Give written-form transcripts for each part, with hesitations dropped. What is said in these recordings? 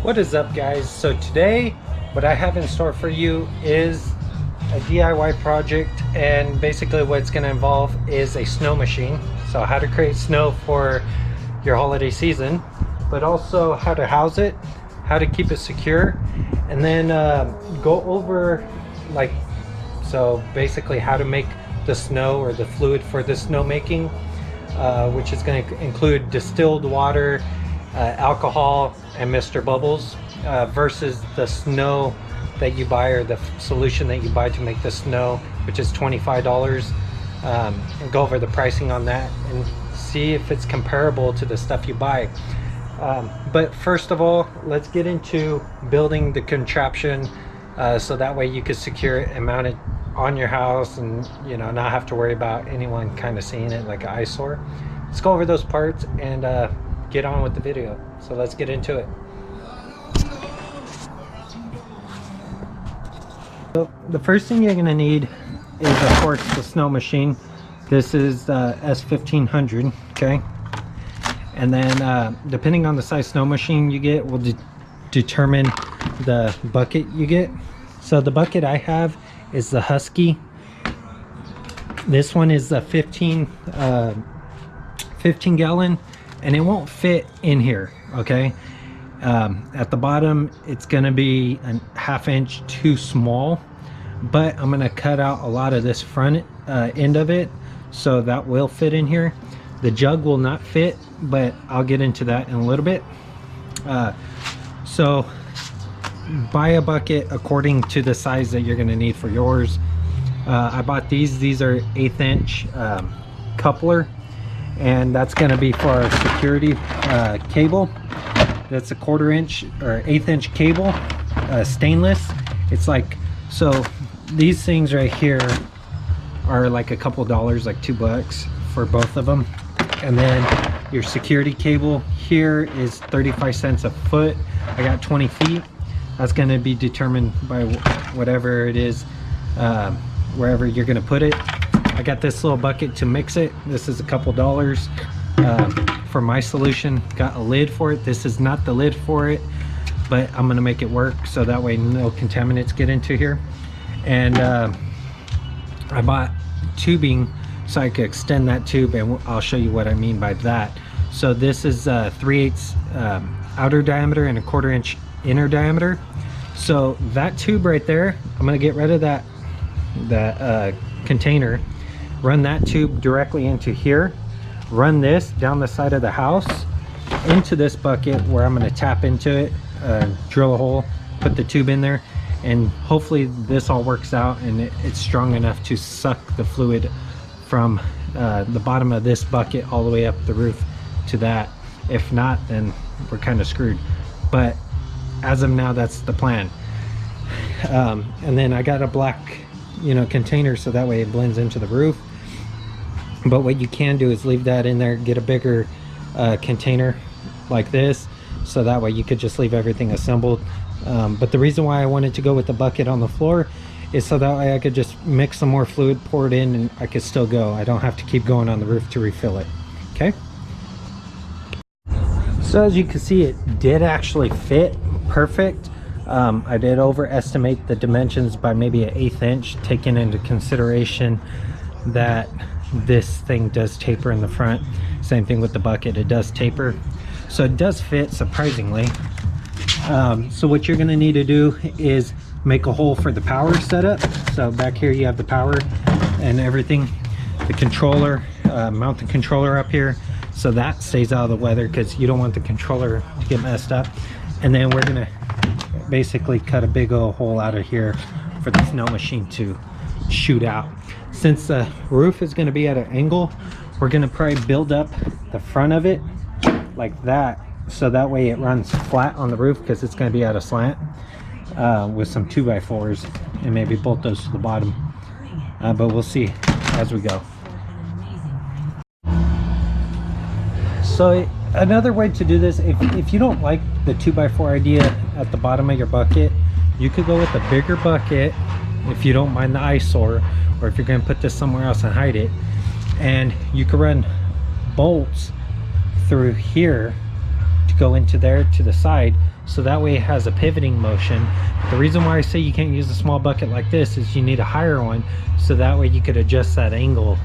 What is up, guys? So today what I have in store for you is a DIY project, and basically what it's going to involve is a snow machine. So how to create snow for your holiday season, but also how to house it, how to keep it secure, and then go over so basically how to make the snow or the fluid for the snow making, which is going to include distilled water, alcohol, and Mr. Bubbles, versus the snow that you buy, or the solution that you buy to make the snow, which is $25, and go over the pricing on that and see if it's comparable to the stuff you buy. But first of all, let's get into building the contraption, so that way you can secure it and mount it on your house, and not have to worry about anyone kind of seeing it like an eyesore. Let's go over those parts and get on with the video. So let's get into it. So the first thing you're going to need is, of course, the snow machine. This is s1500, okay? And then depending on the size snow machine you get will determine the bucket you get. So the bucket I have is the Husky. This one is the 15 gallon, and it won't fit in here, okay? At the bottom it's gonna be a ½ inch too small, but I'm gonna cut out a lot of this front end of it, so that will fit in here. The jug will not fit, but I'll get into that in a little bit. So buy a bucket according to the size that you're gonna need for yours. I bought these are 1/8 inch coupler, and that's going to be for our security cable. That's a 1/4 inch or 1/8 inch cable, stainless. It's like, so these things right here are like a couple dollars, like $2 for both of them. And then your security cable here is 35 cents a foot. I got 20 feet. That's going to be determined by whatever it is, wherever you're going to put it. I got this little bucket to mix it. This is a couple dollars for my solution. Got a lid for it. This is not the lid for it, but I'm gonna make it work so that way no contaminants get into here. And I bought tubing so I could extend that tube, and I'll show you what I mean by that. So this is 3/8 outer diameter and a 1/4 inch inner diameter. So that tube right there, I'm gonna get rid of that container, run that tube directly into here, run this down the side of the house into this bucket where I'm going to tap into it, drill a hole, put the tube in there, and hopefully this all works out and it's strong enough to suck the fluid from the bottom of this bucket all the way up the roof to that. If not, then we're kind of screwed, but as of now that's the plan. And then I got a black container so that way it blends into the roof. But what you can do is leave that in there, get a bigger container like this, so that way you could just leave everything assembled. But the reason why I wanted to go with the bucket on the floor is so that way I could just mix some more fluid, pour it in, and I could still go. I don't have to keep going on the roof to refill it. Okay, so as you can see, it did actually fit perfect. I did overestimate the dimensions by maybe an 1/8 inch, taking into consideration that this thing does taper in the front. Same thing with the bucket, it does taper, so it does fit surprisingly. So what you're going to need to do is make a hole for the power setup. So back here you have the power and everything, the controller, mount the controller up here so that stays out of the weather, because you don't want the controller to get messed up. And then we're going to basically cut a big old hole out of here for the snow machine to shoot out. Since the roof is going to be at an angle, we're going to probably build up the front of it like that, so that way it runs flat on the roof, because it's going to be at a slant, with some 2x4s, and maybe bolt those to the bottom, but we'll see as we go. So another way to do this, if you don't like the 2x4 idea at the bottom of your bucket, you could go with a bigger bucket if you don't mind the eyesore, or if you're going to put this somewhere else and hide it, and you could run bolts through here to go into there to the side, so that way it has a pivoting motion. But the reason why I say you can't use a small bucket like this is you need a higher one, so that way you could adjust that angle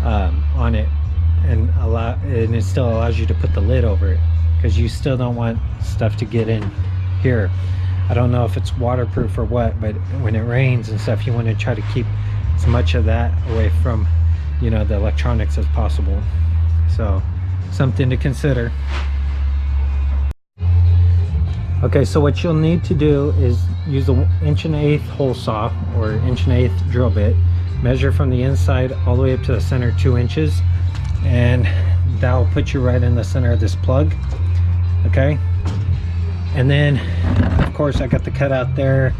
on it, and it still allows you to put the lid over it, because you still don't want stuff to get in here. I don't know if it's waterproof or what, but when it rains and stuff, you want to try to keep as much of that away from, you know, the electronics as possible. So something to consider. Okay, so what you'll need to do is use an 1/8" hole saw or 1/8" drill bit. Measure from the inside all the way up to the center 2 inches, and that will put you right in the center of this plug. Okay, and then of course I got the cutout there,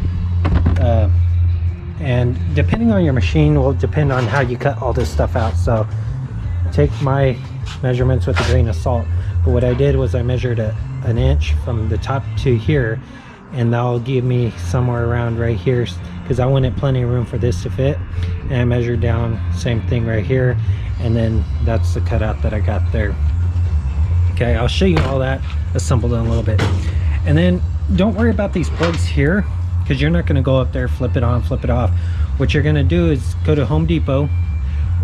and depending on your machine will depend on how you cut all this stuff out, so take my measurements with a grain of salt. But what I did was I measured an inch from the top to here, and that'll give me somewhere around right here, because I wanted plenty of room for this to fit. And I measured down, same thing right here, and then that's the cutout that I got there. Okay, I'll show you all that assembled in a little bit. And then don't worry about these plugs here, because you're not going to go up there, flip it on, flip it off. What you're going to do is go to Home Depot,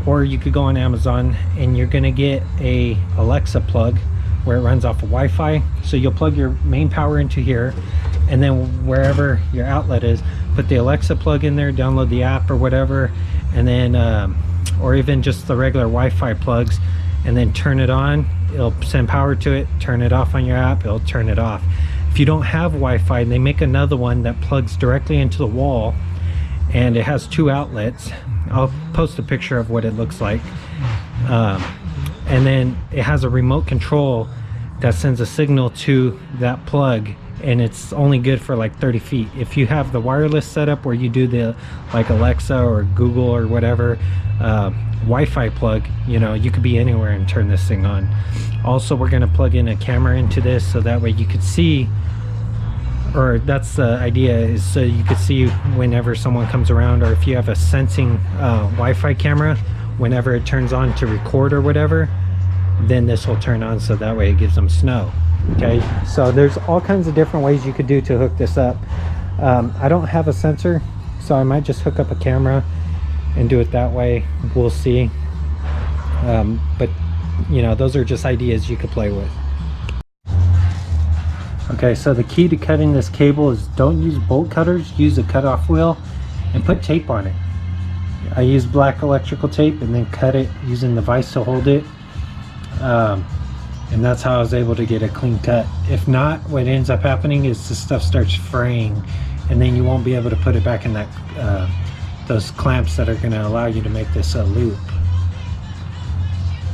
or you could go on Amazon, and you're going to get a Alexa plug where it runs off of Wi-Fi. So you'll plug your main power into here, and then wherever your outlet is, put the Alexa plug in there, download the app or whatever, and then or even just the regular Wi-Fi plugs, and then turn it on. It'll send power to it. Turn it off on your app, it'll turn it off. If you don't have Wi-Fi, they make another one that plugs directly into the wall, and it has 2 outlets. I'll post a picture of what it looks like. And then it has a remote control that sends a signal to that plug, and it's only good for like 30 feet. If you have the wireless setup where you do the like Alexa or Google or whatever Wi-Fi plug, you know, you could be anywhere and turn this thing on. Also, we're going to plug in a camera into this, so that way you could see, or that's the idea, is so you could see whenever someone comes around, or if you have a sensing Wi-Fi camera, whenever it turns on to record or whatever, then this will turn on, so that way it gives them snow. Okay, so there's all kinds of different ways you could do to hook this up. I don't have a sensor, so I might just hook up a camera and do it that way. We'll see. But you know, those are just ideas you could play with. Okay, so the key to cutting this cable is don't use bolt cutters, use a cutoff wheel and put tape on it. I use black electrical tape and then cut it using the vise to hold it, and that's how I was able to get a clean cut. If not, what ends up happening is the stuff starts fraying, and then you won't be able to put it back in that those clamps that are going to allow you to make this a loop.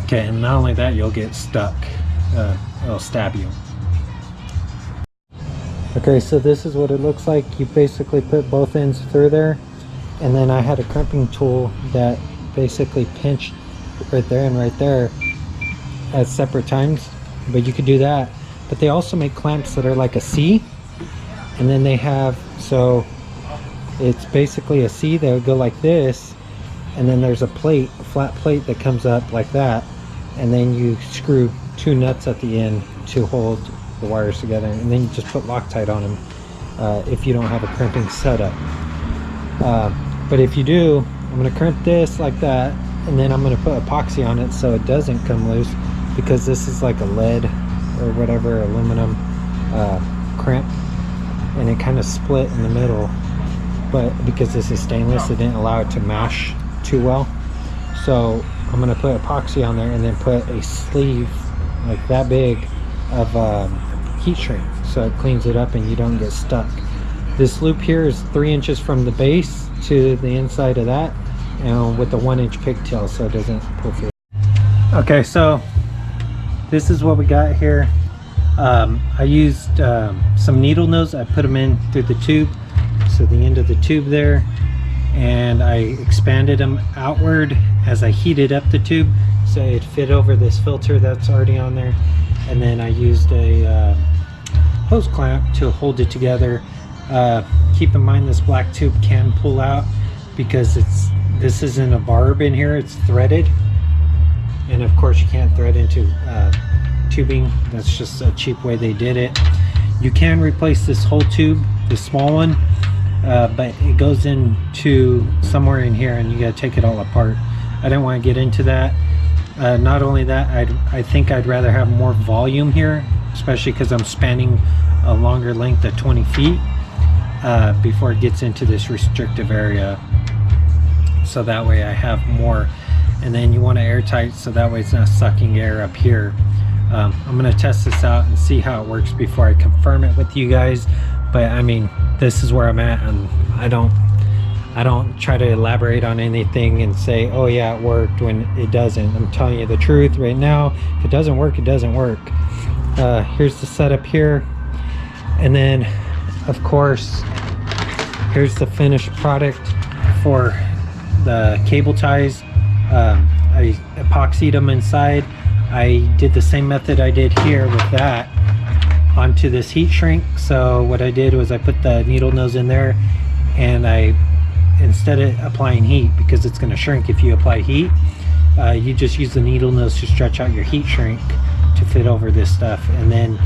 Okay, and not only that, you'll get stuck. It'll stab you. Okay, so this is what it looks like. You basically put both ends through there, and then I had a crimping tool that basically pinched right there and right there at separate times, but you could do that. But they also make clamps that are like a C, and then they have, so it's basically a C that would go like this, and then there's a plate, a flat plate that comes up like that, and then you screw 2 nuts at the end to hold the wires together, and then you just put Loctite on them if you don't have a crimping setup. But if you do, I'm going to crimp this like that, and then I'm going to put epoxy on it so it doesn't come loose, because this is like a lead or whatever, aluminum crimp, and it kind of split in the middle, but because this is stainless, it didn't allow it to mash too well. So I'm going to put epoxy on there and then put a sleeve like that big of heat shrink, so it cleans it up and you don't get stuck. This loop here is 3 inches from the base to the inside of that, and with a 1-inch pigtail so it doesn't pull through. Okay, so this is what we got here. I used some needle nose. I put them in through the tube, so the end of the tube there, and I expanded them outward as I heated up the tube so it fit over this filter that's already on there. And then I used a hose clamp to hold it together. Keep in mind this black tube can pull out because this isn't a barb in here, it's threaded, and of course you can't thread into tubing. That's just a cheap way they did it. You can replace this whole tube, the small one, but it goes into somewhere in here and you gotta take it all apart. I didn't want to get into that. Not only that, I think I'd rather have more volume here, especially because I'm spanning a longer length of 20 feet before it gets into this restrictive area. So that way I have more. And then you want to airtight so that way it's not sucking air up here. I'm going to test this out and see how it works before I confirm it with you guys. But I mean, this is where I'm at, and I don't try to elaborate on anything and say, oh yeah, it worked, when it doesn't. I'm telling you the truth right now. If it doesn't work, it doesn't work. Here's the setup here, and then of course here's the finished product for the cable ties. I epoxied them inside. I did the same method I did here with that onto this heat shrink. So what I did was I put the needle nose in there, and instead of applying heat, because it's going to shrink if you apply heat, you just use the needle nose to stretch out your heat shrink to fit over this stuff. And then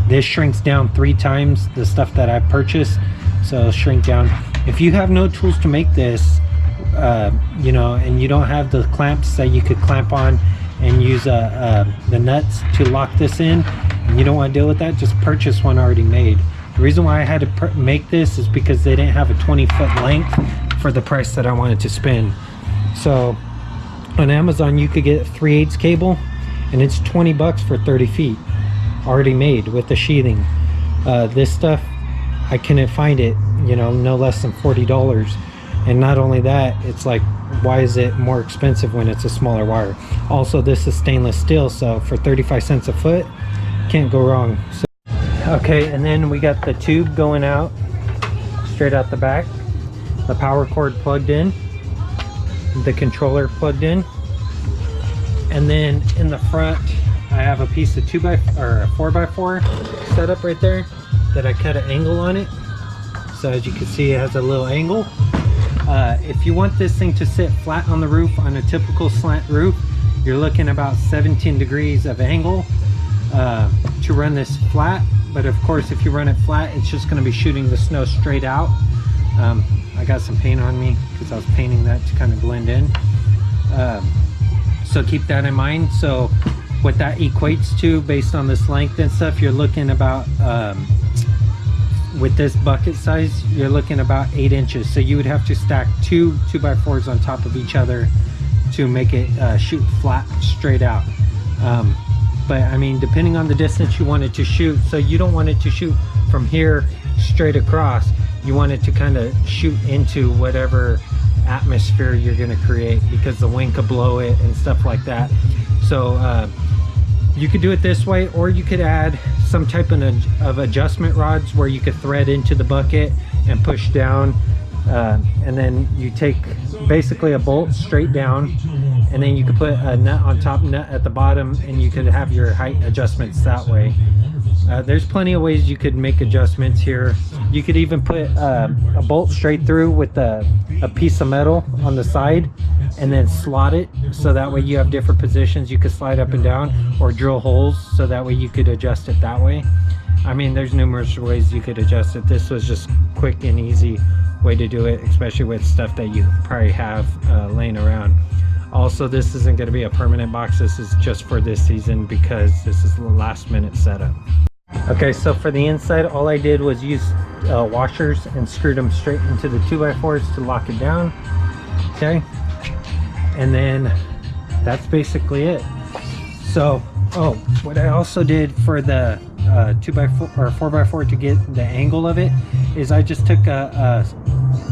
this shrinks down 3 times the stuff that I purchased, so it'll shrink down. If you have no tools to make this, you know, and you don't have the clamps that you could clamp on and use the nuts to lock this in, and you don't want to deal with that, just purchase one already made. The reason why I had to make this is because they didn't have a 20-foot length for the price that I wanted to spend. So on Amazon you could get 3/8 cable, and it's 20 bucks for 30 feet already made with the sheathing. This stuff I couldn't find it, you know, no less than $40. And not only that, it's like, why is it more expensive when it's a smaller wire? Also, this is stainless steel, so for 35 cents a foot, can't go wrong. So, okay, and then we got the tube going out straight out the back, the power cord plugged in, the controller plugged in, and then in the front I have a piece of 4x4 set up right there that I cut an angle on it. So as you can see, it has a little angle. If you want this thing to sit flat on the roof, on a typical slant roof, you're looking about 17 degrees of angle to run this flat. But of course, if you run it flat, it's just going to be shooting the snow straight out. I got some paint on me because I was painting that to kind of blend in. So keep that in mind. So what that equates to based on this length and stuff, you're looking about with this bucket size, you're looking about 8 inches. So you would have to stack 2 2x4s on top of each other to make it shoot flat straight out. But I mean, depending on the distance you want it to shoot, so you don't want it to shoot from here straight across. You want it to kind of shoot into whatever atmosphere you're going to create, because the wind could blow it and stuff like that. So you could do it this way, or you could add some type of adjustment rods where you could thread into the bucket and push down, and then you take basically a bolt straight down, and then you could put a nut on top, nut at the bottom, and you could have your height adjustments that way. There's plenty of ways you could make adjustments here. You could even put a bolt straight through with a piece of metal on the side and then slot it, so that way you have different positions you could slide up and down, or drill holes so that way you could adjust it that way. I mean, there's numerous ways you could adjust it. This was just quick and easy way to do it, especially with stuff that you probably have laying around. Also, this isn't going to be a permanent box. This is just for this season because this is the last minute setup. Okay, so for the inside, all I did was use washers and screwed them straight into the 2x4s to lock it down. Okay, and then that's basically it. So, oh, what I also did for the 2x4 or 4x4 to get the angle of it is I just took a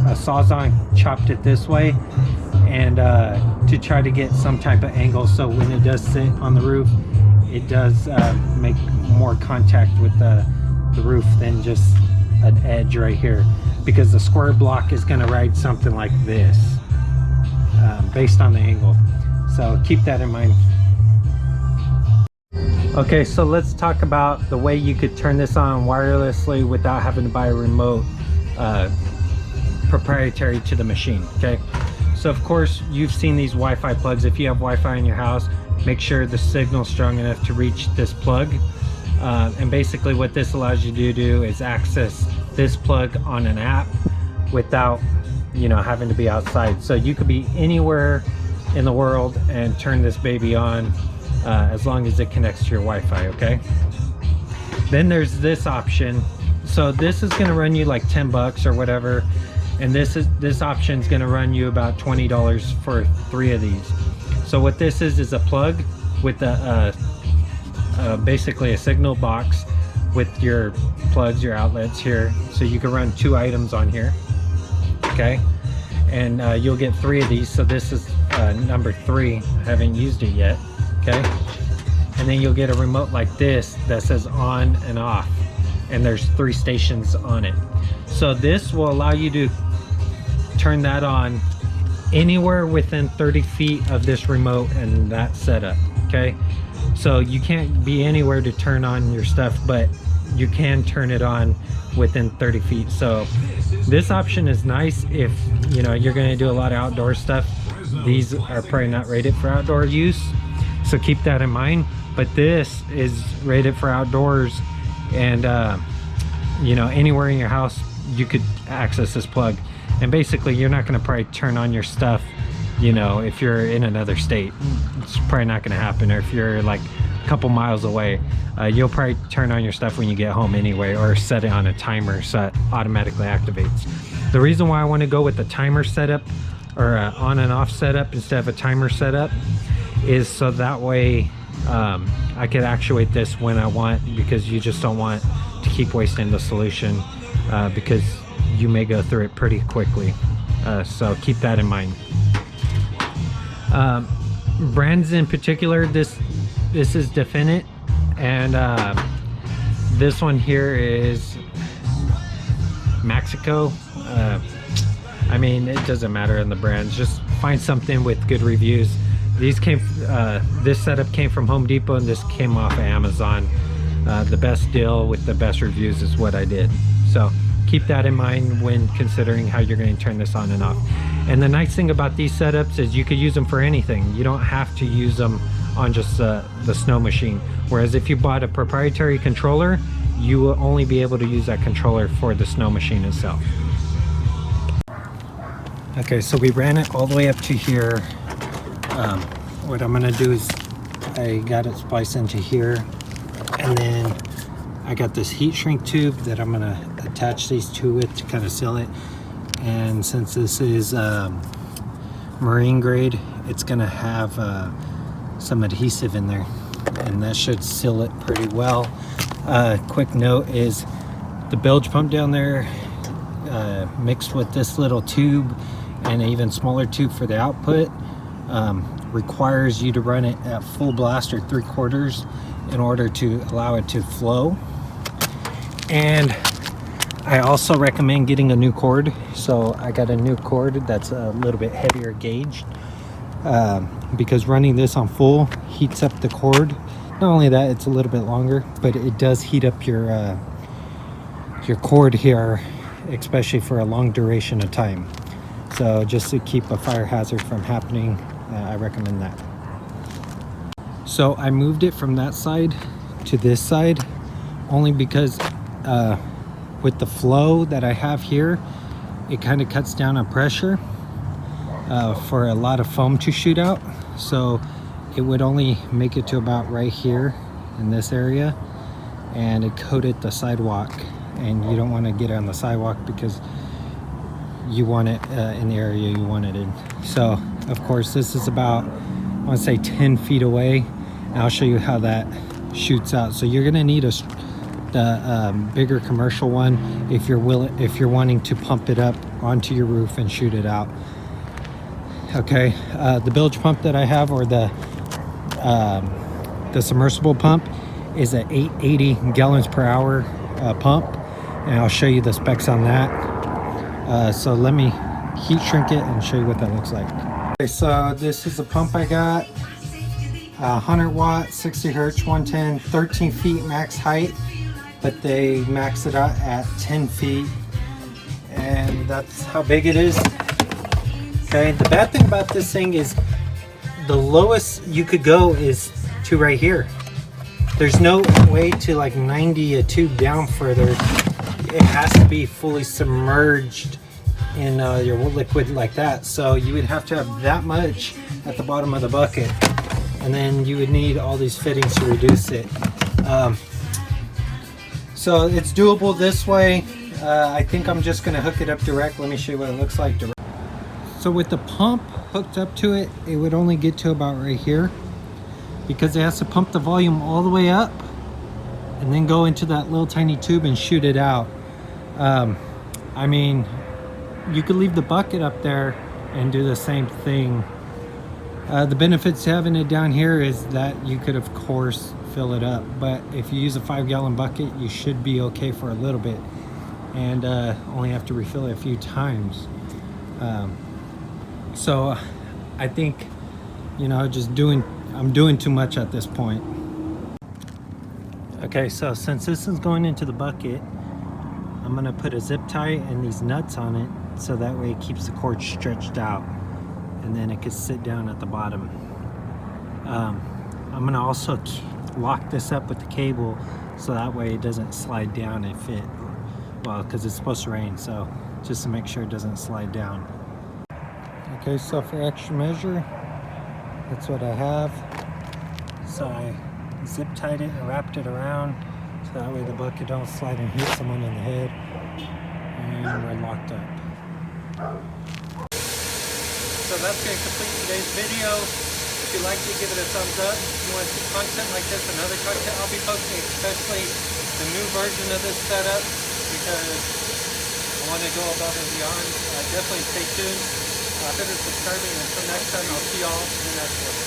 Sawzall, chopped it this way, and to try to get some type of angle, so when it does sit on the roof, it does make more contact with the roof than just an edge right here, because the square block is going to ride something like this based on the angle. So keep that in mind. Okay, so let's talk about the way you could turn this on wirelessly without having to buy a remote proprietary to the machine. Okay, so of course you've seen these Wi-Fi plugs. If you have Wi-Fi in your house, make sure the signal's strong enough to reach this plug. And basically what this allows you to do is access this plug on an app without, you know, having to be outside. So you could be anywhere in the world and turn this baby on as long as it connects to your Wi-Fi. Okay, then there's this option. So this is going to run you like 10 bucks or whatever, and this option is going to run you about $20 for 3 of these. So what this is a plug with basically a signal box with your plugs, your outlets here, so you can run 2 items on here. Okay, and you'll get 3 of these. So this is number 3. I haven't used it yet. Okay, and then you'll get a remote like this that says on and off, and there's 3 stations on it. So this will allow you to turn that on anywhere within 30 feet of this remote and that setup. Okay, so you can't be anywhere to turn on your stuff, but you can turn it on within 30 feet. So this option is nice if, you know, you're going to do a lot of outdoor stuff. These are probably not rated for outdoor use, so keep that in mind. But this is rated for outdoors, and you know, anywhere in your house you could access this plug. And basically you're not going to probably turn on your stuff, you know, if you're in another state. It's probably not going to happen. Or if you're like a couple miles away, you'll probably turn on your stuff when you get home anyway, or set it on a timer so it automatically activates. The reason why I want to go with the timer setup, or on and off setup instead of a timer setup, is so that way I could actuate this when I want, because you just don't want to keep wasting the solution, because you may go through it pretty quickly. So keep that in mind. Brands in particular, this is Definite, and this one here is Mexico. I mean, it doesn't matter in the brands, just find something with good reviews. These came, this setup came from Home Depot, and this came off of Amazon. The best deal with the best reviews is what I did. So keep that in mind when considering how you're going to turn this on and off. And the nice thing about these setups is you could use them for anything. You don't have to use them on just the snow machine. Whereas if you bought a proprietary controller, you will only be able to use that controller for the snow machine itself. Okay, so we ran it all the way up to here. What I'm gonna do is I got it spliced into here, and then I got this heat shrink tube that I'm gonna attach these to it to kind of seal it. And since this is marine grade, it's gonna have some adhesive in there, and that should seal it pretty well. Quick note is the bilge pump down there mixed with this little tube and an even smaller tube for the output requires you to run it at full blast or 3/4 in order to allow it to flow. And I also recommend getting a new cord. So I got a new cord that's a little bit heavier gauge, because running this on full heats up the cord. Not only that, it's a little bit longer, but it does heat up your cord here, especially for a long duration of time. So just to keep a fire hazard from happening, I recommend that. So I moved it from that side to this side only because with the flow that I have here, it kind of cuts down on pressure for a lot of foam to shoot out. So it would only make it to about right here in this area, and it coated the sidewalk, and you don't want to get it on the sidewalk because you want it in the area you want it in. So of course this is about, I want to say 10 feet away, and I'll show you how that shoots out. So you're gonna need the bigger commercial one if you're wanting to pump it up onto your roof and shoot it out. Okay, the bilge pump that I have, or the submersible pump, is an 880 gallons per hour pump, and I'll show you the specs on that. So let me heat shrink it and show you what that looks like. Okay, so this is the pump I got. 100 watt, 60 hertz, 110, 13 feet max height, but they max it out at 10 feet, and that's how big it is. Okay, the bad thing about this thing is the lowest you could go is to right here. there's no way to like 90 a tube down further. It has to be fully submerged in your liquid like that. So you would have to have that much at the bottom of the bucket, and then you would need all these fittings to reduce it. So it's doable this way. I think I'm just gonna hook it up direct. Let me show you what it looks like direct. So with the pump hooked up to it, it would only get to about right here, because it has to pump the volume all the way up and then go into that little tiny tube and shoot it out. I mean, you could leave the bucket up there and do the same thing. The benefits to having it down here is that you could of course fill it up, but if you use a 5-gallon bucket, you should be okay for a little bit, and only have to refill it a few times. So I think, you know, I'm doing too much at this point. Okay, so since this is going into the bucket, I'm gonna put a zip tie and these nuts on it, so that way it keeps the cord stretched out, and then it can sit down at the bottom. I'm gonna also lock this up with the cable, so that way it doesn't slide down if it, well, because it's supposed to rain, so just to make sure it doesn't slide down. Okay, so for extra measure, that's what I have. So I zip tied it and wrapped it around, so that way the bucket don't slide and hit someone in the head, and we're locked up. So that's going to complete today's video. If you liked it, give it a thumbs up. If you want to see content like this and other content I'll be posting, especially the new version of this setup, because I want to go above and beyond, definitely stay tuned. Consider subscribing. Until next time, I'll see y'all in the next one.